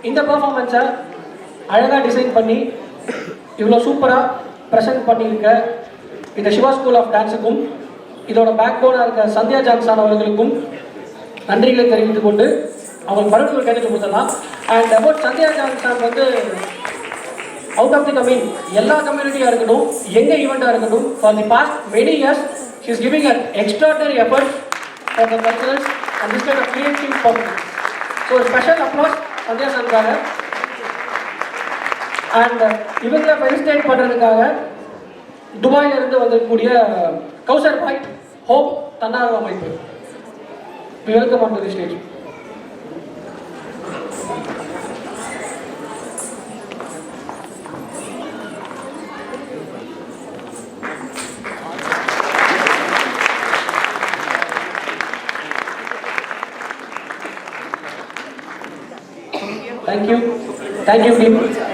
இந்த பெர்ஃபார்மன்ஸை அழகாக டிசைன் பண்ணி இவ்வளோ சூப்பராக ப்ரெசென்ட் பண்ணியிருக்க இந்த சிவா ஸ்கூல் ஆஃப் டான்ஸுக்கும் இதோட பேக் போனாக இருக்க சந்தியா ஜான்சன் அவர்களுக்கும் நன்றிகளை தெரிவித்துக் கொண்டு அவங்க மறுபடியும் ஒரு கேட்டத்தில் கொடுத்துடலாம். அண்ட் அபவுட் சந்தியா சார் வந்து அவுட் ஆஃப் தி கம்யூன் எல்லா கம்யூனிட்டியாக இருக்கட்டும், எங்கள் ஈவெண்ட்டாக இருக்கட்டும், for the past many years she is giving an extraordinary effort for the culturals and this kind of creative performance. So ஒரு ஸ்பெஷல் அப்ளாஸ் சந்தியா சாருக்காக. அண்ட் இவங்களை ஃபெலிசிட்டேட் பண்ணுறதுக்காக துபாயிலிருந்து வந்திருக்கக்கூடிய கௌசர் பாய் ஹோப் தன்னார்வ அமைப்பு. We welcome onto the stage. Thank you team.